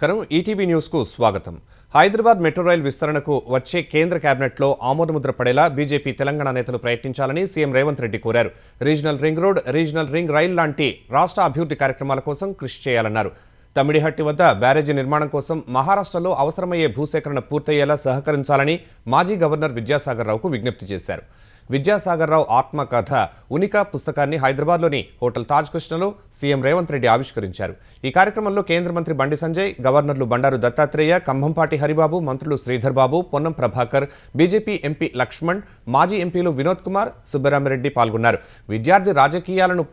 నమస్కారం ETV news కు స్వాగతం. హైదరాబాద్ మెట్రో రైల్ విస్తరణకు వచ్చే కేంద్ర కేబినెట్లో ఆమోదముద్ర పడేలా బీజేపీ తెలంగాణ నేతలు ప్రయత్నించాలని సీఎం రేవంత్ రెడ్డి కోరారు. Regional ring road, regional ring rail లాంటి రాష్ట్ర అభివృద్ధి కార్యక్రమాల కోసం కృషి చేయాలన్నారు. తమిడిహట్టి వద్ద బ్యారేజీ నిర్మాణం కోసం మహారాష్ట్రలో అవసరమయ్యే భూసేకరణ పూర్తయ్యేలా సహకరించాలని మాజీ గవర్నర్ విద్యాసాగర్ రావుకు విజ్ఞప్తి చేశారు. విద్యాసాగర్ రావు ఆత్మకథ ఉనిక పుస్తకాన్ని హైదరాబాద్లోని హోటల్ తాజ్ కృష్ణలో సీఎం రేవంత్ రెడ్డి ఆవిష్కరించారు. ఈ కార్యక్రమంలో కేంద్ర మంత్రి బండి సంజయ్, గవర్నర్లు బండారు దత్తాత్రేయ, కంభంపాటి హరిబాబు, మంత్రులు శ్రీధర్ బాబు, పొన్నం ప్రభాకర్, బీజేపీ ఎంపీ లక్ష్మణ్, మాజీ ఎంపీలు వినోద్ కుమార్, సుబ్బరామిరెడ్డి పాల్గొన్నారు. విద్యార్థి రాజకీయాలను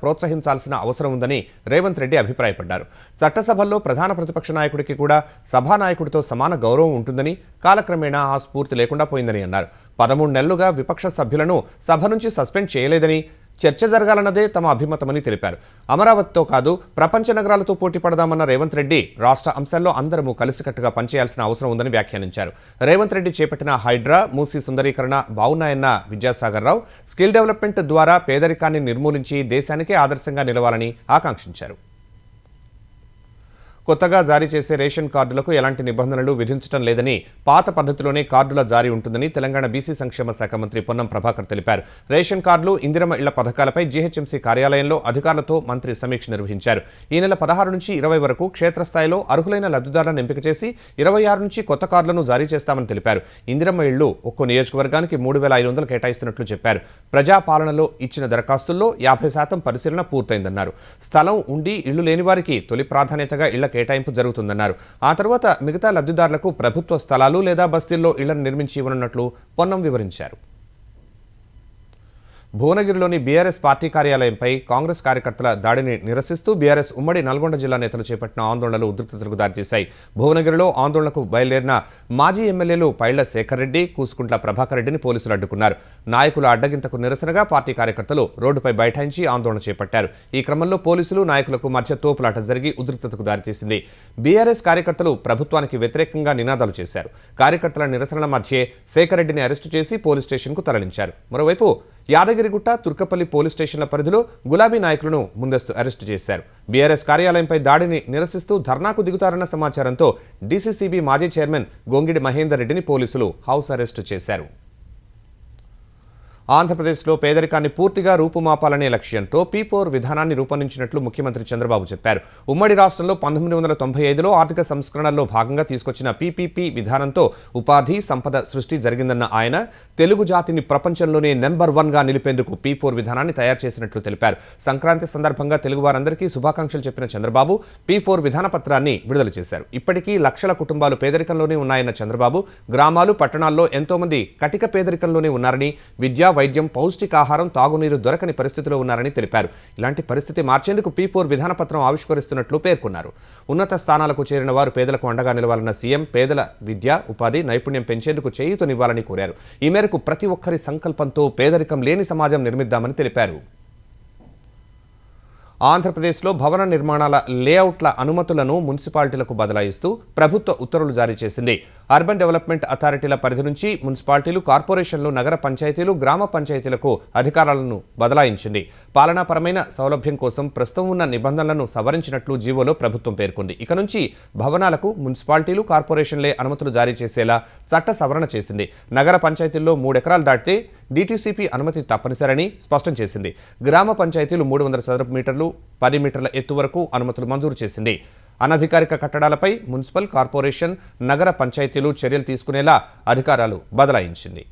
ప్రోత్సహించాల్సిన అవసరం ఉందని రేవంత్ రెడ్డి అభిప్రాయపడ్డారు. చట్టసభల్లో ప్రధాన ప్రతిపక్ష నాయకుడికి కూడా సభానాయకుడితో సమాన గౌరవం ఉంటుందని, కాలక్రమేణా ఆ స్ఫూర్తి లేకుండా పోయిందని అన్నారు. 13 నెలలుగా విపక్ష సభ్యులను సభ నుంచి సస్పెండ్ చేయలేదని, చర్చ జరగాలన్నదే తమ అభిమతమని తెలిపారు. అమరావతితో కాదు, ప్రపంచ నగరాలతో పోటీ పడదామన్న రేవంత్ రెడ్డి రాష్ట్ర అంశాల్లో అందరూ కలిసికట్టుగా పనిచేయాల్సిన అవసరం ఉందని వ్యాఖ్యానించారు. రేవంత్ రెడ్డి చేపట్టిన హైడ్రా, మూసీ సుందరీకరణ బావున్నాయన్న విద్యాసాగర్ రావు స్కిల్ డెవలప్మెంట్ ద్వారా పేదరికాన్ని నిర్మూలించి దేశానికే ఆదర్శంగా నిలవాలని ఆకాంక్షించారు. కొత్తగా జారీ చేసే రేషన్ కార్డులకు ఎలాంటి నిబంధనలు విధించడం లేదని, పాత పద్ధతిలోనే కార్డుల జారీ ఉంటుందని తెలంగాణ బీసీ సంక్షేమ శాఖ మంత్రి పొన్నం ప్రభాకర్ తెలిపారు. రేషన్ కార్డులు, ఇందిరమ్మ ఇళ్ల పథకాలపై జీహెచ్ఎంసీ కార్యాలయంలో అధికారులతో మంత్రి సమీక్ష నిర్వహించారు. ఈ నెల 16 నుంచి 20 వరకు క్షేత్రస్థాయిలో అర్హులైన లబ్ధిదారులను ఎంపిక చేసి 26 నుంచి కొత్త కార్డులను జారీ చేస్తామని తెలిపారు. ఇందిరమ్మ ఇళ్లు ఒక్కో నియోజకవర్గానికి 3,500 కేటాయిస్తున్నట్లు చెప్పారు. ప్రజాపాలనలో ఇచ్చిన దరఖాస్తుల్లో 50% పరిశీలన పూర్తయిందన్నారు. స్థలం ఉండి ఇళ్లు లేని వారికి తొలి ప్రాధాన్యతగా ఇళ్ల కేటాయింపు జరుగుతుందన్నారు. ఆ తర్వాత మిగతా లబ్ధిదారులకు ప్రభుత్వ స్థలాలు లేదా బస్తీల్లో ఇళ్లను నిర్మించి ఇవ్వనున్నట్లు పొన్నం వివరించారు. భువనగిరిలోని బీఆర్ఎస్ పార్టీ కార్యాలయంపై కాంగ్రెస్ కార్యకర్తల దాడిని నిరసిస్తూ బీఆర్ఎస్ ఉమ్మడి నల్గొండ జిల్లా నేతలు చేపట్టిన ఆందోళనలు ఉద్రిక్తతలకు దారితీశాయి. భువనగిరిలో ఆందోళనకు బయలుదేరిన మాజీ ఎమ్మెల్యేలు పైళ్ల శేఖర్ రెడ్డి, కూసుకుంట్ల ప్రభాకర్ రెడ్డిని పోలీసులు అడ్డుకున్నారు. నాయకుల అడ్డగింతకు నిరసనగా పార్టీ కార్యకర్తలు రోడ్డుపై బైఠాయించి ఆందోళన చేపట్టారు. ఈ క్రమంలో పోలీసులు, నాయకులకు మధ్య తోపులాట జరిగి ఉద్రిక్తతకు దారితీసింది. బీఆర్ఎస్ కార్యకర్తలు ప్రభుత్వానికి వ్యతిరేకంగా నినాదాలు చేశారు. కార్యకర్తల నిరసనల మధ్యే శేఖర్ రెడ్డిని అరెస్టు చేసి పోలీస్ స్టేషన్కు తరలించారు. మరోవైపు యాదగిరిగుట్ట, తుర్కపల్లి పోలీస్ స్టేషన్ల పరిధిలో గులాబీ నాయకులను ముందస్తు అరెస్టు చేశారు. బీఆర్ఎస్ కార్యాలయంపై దాడిని నిరసిస్తూ ధర్నాకు దిగుతారన్న సమాచారంతో డీసీసీబీ మాజీ చైర్మన్ గొంగిడి మహేందర్ రెడ్డిని పోలీసులు హౌస్ అరెస్టు చేశారు. ఆంధ్రప్రదేశ్లో పేదరికాన్ని పూర్తిగా రూపుమాపాలనే లక్ష్యంతో P4 విధానాన్ని రూపొందించినట్లు ముఖ్యమంత్రి చంద్రబాబు చెప్పారు. ఉమ్మడి రాష్ట్రంలో 1995లో ఆర్థిక సంస్కరణల్లో భాగంగా తీసుకొచ్చిన PPP విధానంతో ఉపాధి, సంపద సృష్టి జరిగిందన్న ఆయన, తెలుగు జాతిని ప్రపంచంలోనే నెంబర్ 1గా నిలిపేందుకు P4 విధానాన్ని తయారు చేసినట్లు తెలిపారు. సంక్రాంతి సందర్భంగా తెలుగు వారందరికీ శుభాకాంక్షలు చెప్పిన చంద్రబాబు P4 విధాన పత్రాన్ని విడుదల చేశారు. ఇప్పటికీ లక్షల కుటుంబాలు పేదరికంలోనే ఉన్నాయన్న చంద్రబాబు, గ్రామాలు, పట్టణాల్లో ఎంతోమంది కటిక పేదరికంలోనే ఉన్నారని, విద్య, వైద్యం, పౌష్టికాహారం, తాగునీరు దొరకని పరిస్థితిలో ఉన్నారని తెలిపారు. ఇలాంటి పరిస్థితి మార్చేందుకు P4 విధానపత్రం ఆవిష్కరిస్తున్నట్లు పేర్కొన్నారు. ఉన్నత స్థానాలకు చేరిన వారు పేదలకు అండగా నిలవాలన్న సీఎం, పేదల విద్య, ఉపాధి, నైపుణ్యం పెంచేందుకు చేయూతనివ్వాలని కోరారు. ఈ మేరకు ప్రతి ఒక్కరి సంకల్పంతో పేదరికం లేని సమాజం నిర్మిద్దామని తెలిపారు. ఆంధ్రప్రదేశ్లో భవన నిర్మాణాల లేఅవుట్ల అనుమతులను మున్సిపాలిటీలకు బదలాయిస్తూ ప్రభుత్వ ఉత్తర్వులు జారీ చేసింది. అర్బన్ డెవలప్మెంట్ అథారిటీల పరిధి నుంచి మున్సిపాలిటీలు, కార్పొరేషన్లు, నగర పంచాయతీలు, గ్రామ పంచాయతీలకు అధికారాలను బదలాయించింది. పాలనాపరమైన సౌలభ్యం కోసం ప్రస్తుతం ఉన్న నిబంధనలను సవరించినట్లు జీవోలో ప్రభుత్వం పేర్కొంది. ఇక నుంచి భవనాలకు మున్సిపాలిటీలు, కార్పొరేషన్లే అనుమతులు జారీ చేసేలా చట్ట సవరణ చేసింది. నగర పంచాయతీల్లో 3 ఎకరాలు దాటితే DTCP అనుమతి తప్పనిసరని స్పష్టం చేసింది. గ్రామ పంచాయతీలు 300 చదరపు మీటర్లు, 10 మీటర్ల ఎత్తు వరకు అనుమతులు మంజూరు చేసింది. అనధికారిక కట్టడాలపై మున్సిపల్, కార్పొరేషన్, నగర పంచాయతీలు చర్యలు తీసుకునేలా అధికారాలు బదలాయించింది.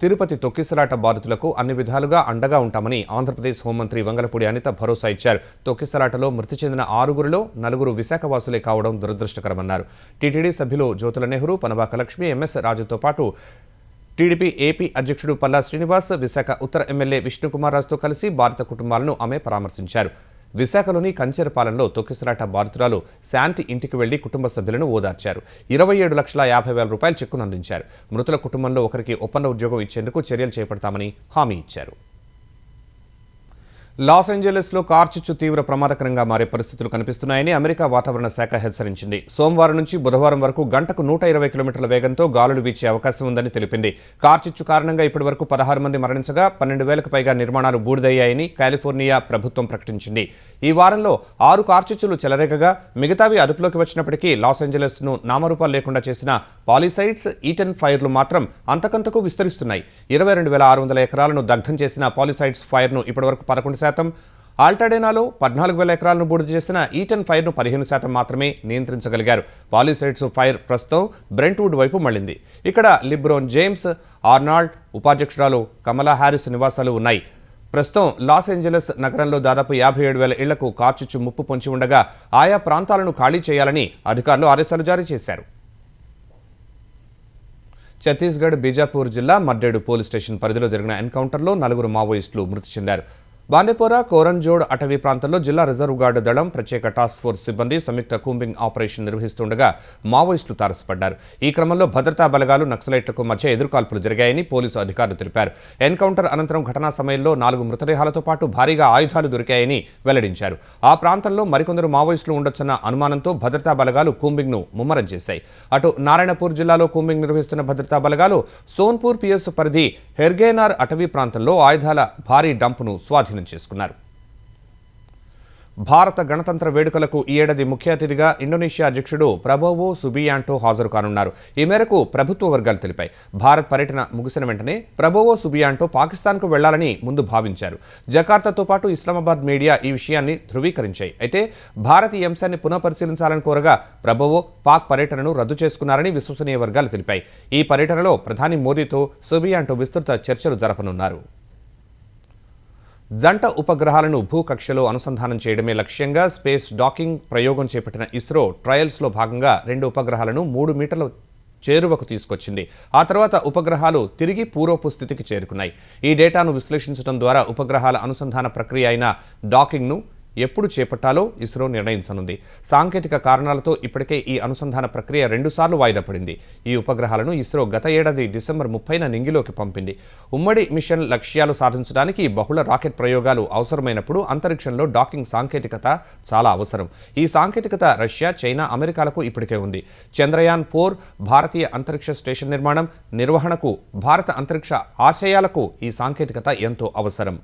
తిరుపతి తొక్కిసలాట బాధితులకు అన్ని విధాలుగా అండగా ఉంటామని ఆంధ్రప్రదేశ్ హోంమంత్రి వంగలపూడి అనిత భరోసా ఇచ్చారు. తొక్కిసలాటలో మృతి చెందిన 6గురిలో 4 విశాఖవాసులే కావడం దురదృష్టకరమన్నారు. టీటీడీ సభ్యులు జ్యోతుల నెహ్రూ, పనబాక లక్ష్మి, MS రాజుతో పాటు టీడీపీ ఏపీ అధ్యక్షుడు పల్లా శ్రీనివాస్, విశాఖ ఉత్తర ఎమ్మెల్యే విష్ణుకుమార్ రాజుతో కలిసి బాధిత కుటుంబాలను ఆమె పరామర్శించారు. విశాఖలోని కంచెరపాలెంలో తొక్కిసలాట బాధితురాలు శాంతి ఇంటికి వెళ్లి కుటుంబ సభ్యులను ఓదార్చారు. 27,50,000 రూపాయల చెక్కును అందించారు. మృతుల కుటుంబంలో ఒకరికి ఒప్పంద ఉద్యోగం ఇచ్చేందుకు చర్యలు చేపడతామని హామీ ఇచ్చారు. లాస్ ఏంజలీస్లో కార్చిచ్చు తీవ్ర ప్రమాదకరంగా మారే పరిస్థితులు కనిపిస్తున్నాయని అమెరికా వాతావరణ శాఖ హెచ్చరించింది. సోమవారం నుంచి బుధవారం వరకు గంటకు 120 కిలోమీటర్ల వేగంతో గాలులు వీచే అవకాశం ఉందని తెలిపింది. కార్చిచ్చు కారణంగా ఇప్పటివరకు 16 మంది మరణించగా 12,000కు పైగా నిర్మాణాలు బూడిదయ్యాయని కాలిఫోర్నియా ప్రభుత్వం ప్రకటించింది. ఈ వారంలో 6 కార్చిచ్చులు చెలరేగగా మిగతావి అదుపులోకి వచ్చినప్పటికీ లాస్ ఏంజలస్ను నామరూపాలు లేకుండా చేసిన పాలిసైడ్స్ ఈటెన్ ఫైర్లు మాత్రం అంతకంతకు విస్తరిస్తున్నాయి. 22,600 ఎకరాలను దగ్ధం చేసిన పాలిసైడ్స్ ఫైర్ను ఇప్పటివరకు 11%, ఆల్టాడేనాలో 14,000 ఎకరాలను బూడిద చేసిన ఈటెన్ ఫైర్ను 15% మాత్రమే నియంత్రించగలిగారు. పాలిసైడ్స్ ఫైర్ ప్రస్తుతం బ్రెంట్వుడ్ వైపు మళ్లింది. ఇక్కడ లిబ్రోన్ జేమ్స్, ఆర్నాల్డ్, ఉపాధ్యక్షురాలు కమలా హ్యారిస్ నివాసాలు ఉన్నాయి. ప్రస్తుతం లాస్ ఏంజలస్ నగరంలో దాదాపు 57,000 ఇళ్లకు కార్చిచ్చు ముప్పు పొంచి ఉండగా ఆయా ప్రాంతాలను ఖాళీ చేయాలని అధికారులు ఆదేశాలు జారీ చేశారు. ఛత్తీస్గఢ్ బీజాపూర్ జిల్లా మర్డేడు పోలీస్ స్టేషన్ పరిధిలో జరిగిన ఎన్కౌంటర్లో 4 మావోయిస్టులు మృతి చెందారు. బాండేపోరా కోరంజోడ్ అటవీ ప్రాంతంలో జిల్లా రిజర్వ్ గార్డు దళం ప్రత్యేక టాస్క్ ఫోర్స్ సిబ్బంది సంయుక్త కూంబింగ్ ఆపరేషన్ నిర్వహిస్తుండగా మావోయిస్టులు తారసపడ్డారు. ఈ క్రమంలో భద్రతా బలగాలు నక్సలైట్లకు మధ్య ఎదురుకాల్పులు జరిగాయని పోలీసు అధికారులు తెలిపారు. ఎన్కౌంటర్ అనంతరం ఘటనా సమయంలో 4 మృతదేహాలతో పాటు భారీగా ఆయుధాలు దొరికాయని వెల్లడించారు. ఆ ప్రాంతంలో మరికొందరు మావోయిస్టులు ఉండొచ్చన్న అనుమానంతో భద్రతా బలగాలు కూంబింగ్ను ముమ్మరం చేశాయి. అటు నారాయణపూర్ జిల్లాలో కూంబింగ్ నిర్వహిస్తున్న భద్రతా బలగాలు సోన్పూర్ పిఎస్ పరిధి హెర్గేనార్ అటవీ ప్రాంతంలో ఆయుధాల భారీ డంపును స్వాధీనం చేసుకున్నారు. భారత గణతంత్ర వేడుకలకు ఈ ఏడాది ముఖ్య అతిథిగా ఇండోనేషియా అధ్యక్షుడు ప్రబోవో సుబియాంటో హాజరు కానున్నారు. ఈ మేరకు ప్రభుత్వ వర్గాలు తెలిపాయి. భారత్ పర్యటన ముగిసిన వెంటనే ప్రబోవో సుబియాంటో పాకిస్తాన్కు వెళ్లాలని ముందు భావించారు. జకార్తాతో పాటు ఇస్లామాబాద్ మీడియా ఈ విషయాన్ని ధృవీకరించాయి. అయితే భారత్ ఈ అంశాన్ని పునఃపరిశీలించాలని కోరగా ప్రబోవో పాక్ పర్యటనను రద్దు చేసుకున్నారని విశ్వసనీయ వర్గాలు తెలిపాయి. ఈ పర్యటనలో ప్రధాని మోదీతో సుబియాంటో విస్తృత చర్చలు జరపనున్నారు. జంట ఉపగ్రహాలను భూకక్షలో అనుసంధానం చేయడమే లక్ష్యంగా స్పేస్ డాకింగ్ ప్రయోగం చేపట్టిన ఇస్రో ట్రయల్స్లో భాగంగా 2 ఉపగ్రహాలను 3 మీటర్ల చేరువకు తీసుకొచ్చింది. ఆ తర్వాత ఉపగ్రహాలు తిరిగి పూర్వపు స్థితికి చేరుకున్నాయి. ఈ డేటాను విశ్లేషించడం ద్వారా ఉపగ్రహాల అనుసంధాన ప్రక్రియ అయిన డాకింగ్ను ఎప్పుడు చేపట్టాలో ఇస్రో నిర్ణయించనుంది. సాంకేతిక కారణాలతో ఇప్పటికే ఈ అనుసంధాన ప్రక్రియ 2 సార్లు వాయిదా పడింది. ఈ ఉపగ్రహాలను ఇస్రో గత ఏడాది డిసెంబర్ 30న నింగిలోకి పంపింది. ఉమ్మడి మిషన్ లక్ష్యాలు సాధించడానికి బహుళ రాకెట్ ప్రయోగాలు అవసరమైనప్పుడు అంతరిక్షంలో డాకింగ్ సాంకేతికత చాలా అవసరం. ఈ సాంకేతికత రష్యా, చైనా, అమెరికాలకు ఇప్పటికే ఉంది. చంద్రయాన్ 4 భారతీయ అంతరిక్ష స్టేషన్ నిర్మాణం, నిర్వహణకు భారత అంతరిక్ష ఆశయాలకు ఈ సాంకేతికత ఎంతో అవసరం.